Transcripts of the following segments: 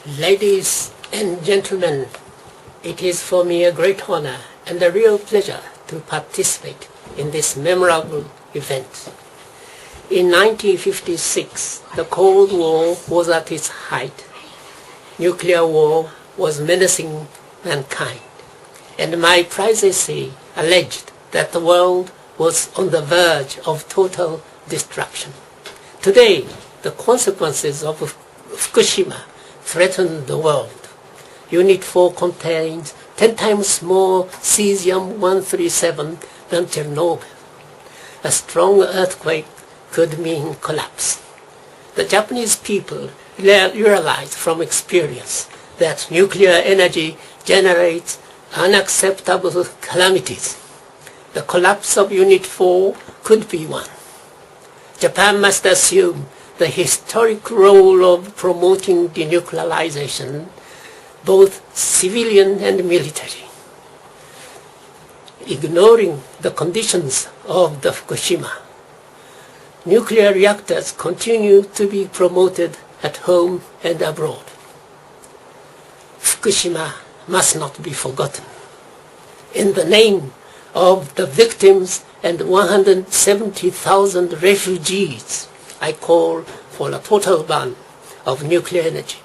Ladies and gentlemen, it is for me a great honor and a real pleasure to participate in this memorable event. In 1956, the Cold War was at its height. Nuclear war was menacing mankind, and my prize essay alleged that the world was on the verge of total destruction. Today, the consequences of Fukushima threaten the world. Unit 4 contains 10 times more cesium-137 than Chernobyl. A strong earthquake could mean collapse. The Japanese people realize from experience that nuclear energy generates unacceptable calamities. The collapse of Unit 4 could be one. Japan must assume the historic role of promoting denuclearization, both civilian and military. Ignoring the conditions of the Fukushima, nuclear reactors continue to be promoted at home and abroad. Fukushima must not be forgotten. In the name of the victims and 170,000 refugees, I call for a total ban of nuclear energy.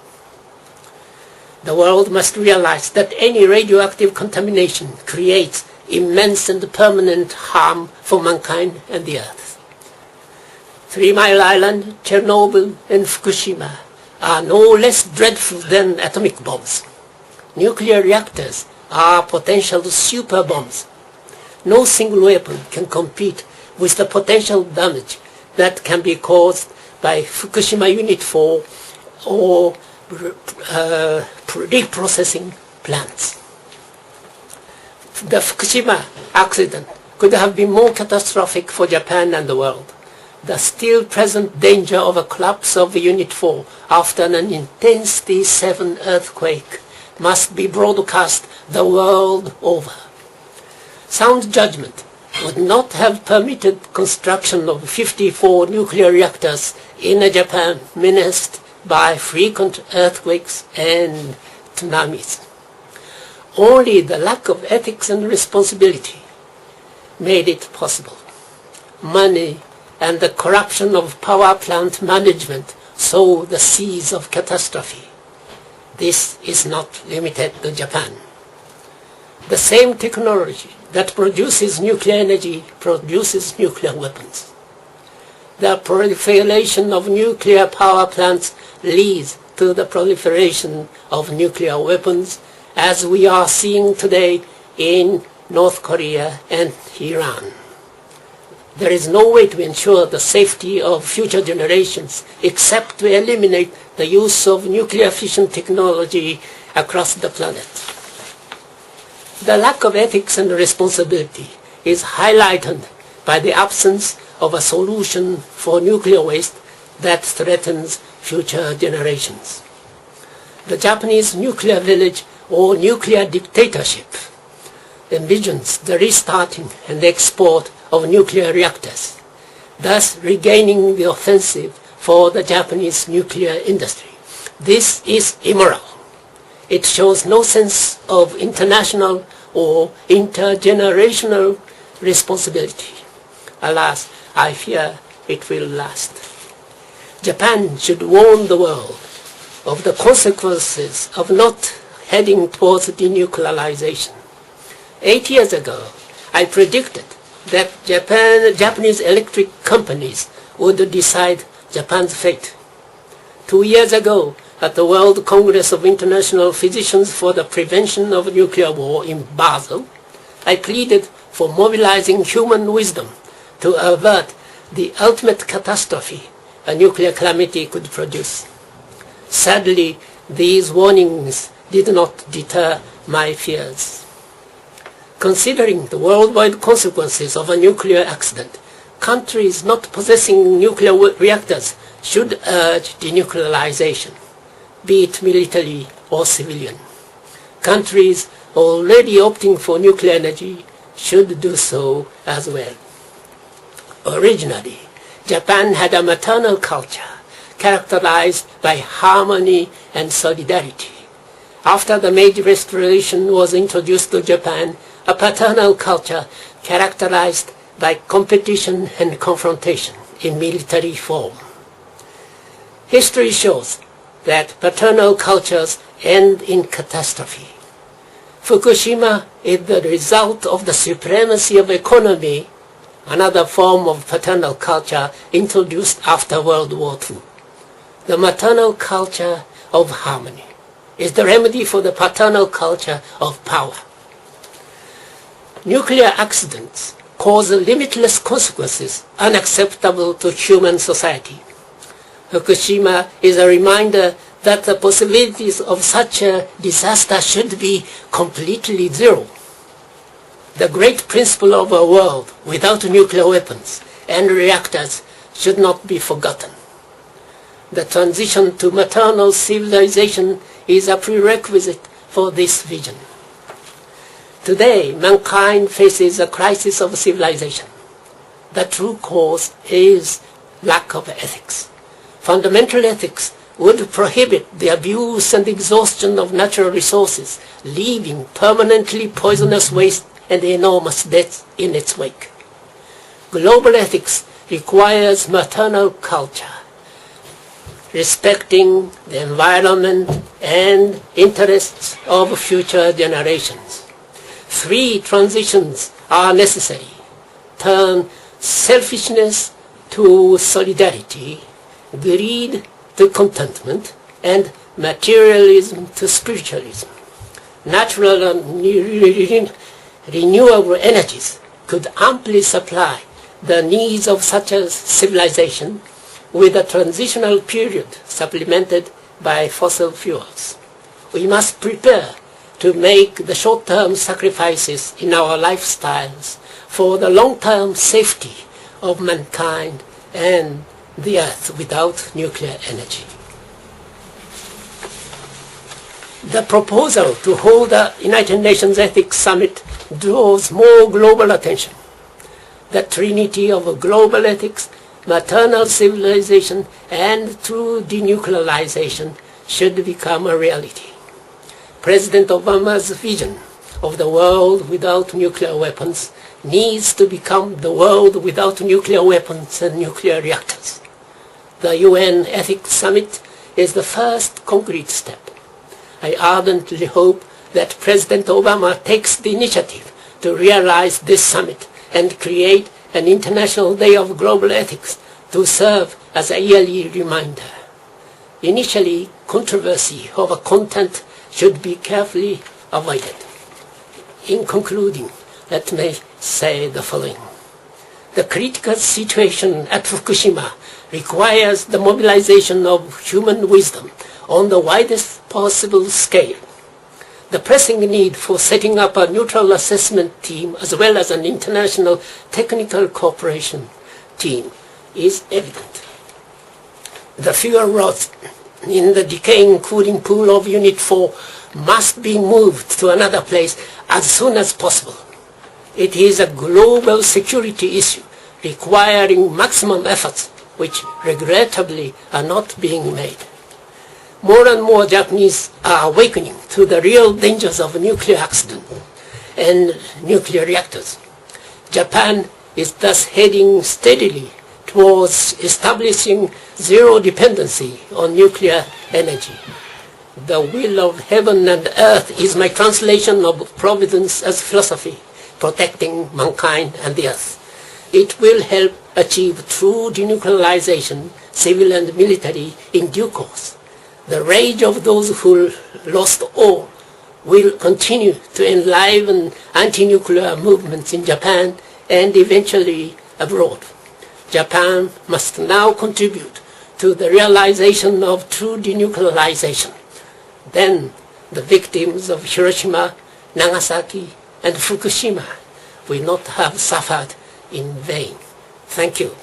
The world must realize that any radioactive contamination creates immense and permanent harm for mankind and the earth. 3 Mile Island, Chernobyl, and Fukushima are no less dreadful than atomic bombs. Nuclear reactors are potential super bombs. No single weapon can compete with the potential damage that can be caused by Fukushima Unit 4 or reprocessing plants. The Fukushima accident could have been more catastrophic for Japan and the world. The still present danger of a collapse of Unit 4 after an intensity 7 earthquake must be broadcast the world over. Sound judgment would not have permitted construction of 54 nuclear reactors in a Japan menaced by frequent earthquakes and tsunamis. Only the lack of ethics and responsibility made it possible. Money and the corruption of power plant management sow the seeds of catastrophe. This is not limited to Japan. The same technology that produces nuclear energy produces nuclear weapons. The proliferation of nuclear power plants leads to the proliferation of nuclear weapons, as we are seeing today in North Korea and Iran. There is no way to ensure the safety of future generations except to eliminate the use of nuclear fission technology across the planet. The lack of ethics and responsibility is highlighted by the absence of a solution for nuclear waste that threatens future generations. The Japanese nuclear village or nuclear dictatorship envisions the restarting and export of nuclear reactors, thus regaining the offensive for the Japanese nuclear industry. This is immoral. It shows no sense of international or intergenerational responsibility. Alas, I fear it will last. Japan should warn the world of the consequences of not heading towards denuclearization. 8 years ago, I predicted that Japanese electric companies would decide Japan's fate. 2 years ago, at the World Congress of International Physicians for the Prevention of Nuclear War in Basel, I pleaded for mobilizing human wisdom to avert the ultimate catastrophe a nuclear calamity could produce. Sadly, these warnings did not deter my fears. Considering the worldwide consequences of a nuclear accident, countries not possessing nuclear reactors should urge denuclearization, be it military or civilian. Countries already opting for nuclear energy should do so as well. Originally, Japan had a maternal culture characterized by harmony and solidarity. After the Meiji Restoration was introduced to Japan, a paternal culture characterized by competition and confrontation in military form. History shows that paternal cultures end in catastrophe. Fukushima is the result of the supremacy of economy, another form of paternal culture introduced after World War II. The maternal culture of harmony is the remedy for the paternal culture of power. Nuclear accidents cause limitless consequences unacceptable to human society. Fukushima is a reminder that the possibilities of such a disaster should be completely zero. The great principle of a world without nuclear weapons and reactors should not be forgotten. The transition to maternal civilization is a prerequisite for this vision. Today, mankind faces a crisis of civilization. The true cause is lack of ethics. Fundamental ethics would prohibit the abuse and exhaustion of natural resources, leaving permanently poisonous waste and enormous debts in its wake. Global ethics requires maternal culture, respecting the environment and interests of future generations. Three transitions are necessary. Turn selfishness to solidarity, greed to contentment, and materialism to spiritualism. Natural and renewable energies could amply supply the needs of such a civilization, with a transitional period supplemented by fossil fuels. We must prepare to make the short-term sacrifices in our lifestyles for the long-term safety of mankind and the earth without nuclear energy. The proposal to hold a United Nations Ethics Summit draws more global attention. The trinity of global ethics, maternal civilization, and true denuclearization should become a reality. President Obama's vision of the world without nuclear weapons needs to become the world without nuclear weapons and nuclear reactors. The UN Ethics Summit is the first concrete step. I ardently hope that President Obama takes the initiative to realize this summit and create an International Day of Global Ethics to serve as a yearly reminder. Initially, controversy over content should be carefully avoided. In concluding, let me say the following. The critical situation at Fukushima requires the mobilization of human wisdom on the widest possible scale. The pressing need for setting up a neutral assessment team as well as an international technical cooperation team is evident. The fuel rods in the decaying cooling pool of Unit 4 must be moved to another place as soon as possible. It is a global security issue requiring maximum efforts, which regrettably are not being made. More and more Japanese are awakening to the real dangers of nuclear accident and nuclear reactors. Japan is thus heading steadily towards establishing zero dependency on nuclear energy. The will of heaven and earth is my translation of Providence as philosophy, protecting mankind and the earth. It will help achieve true denuclearization, civil and military, in due course. The rage of those who lost all will continue to enliven anti-nuclear movements in Japan and eventually abroad. Japan must now contribute to the realization of true denuclearization. Then the victims of Hiroshima, Nagasaki, and Fukushima will not have suffered in vain. Thank you.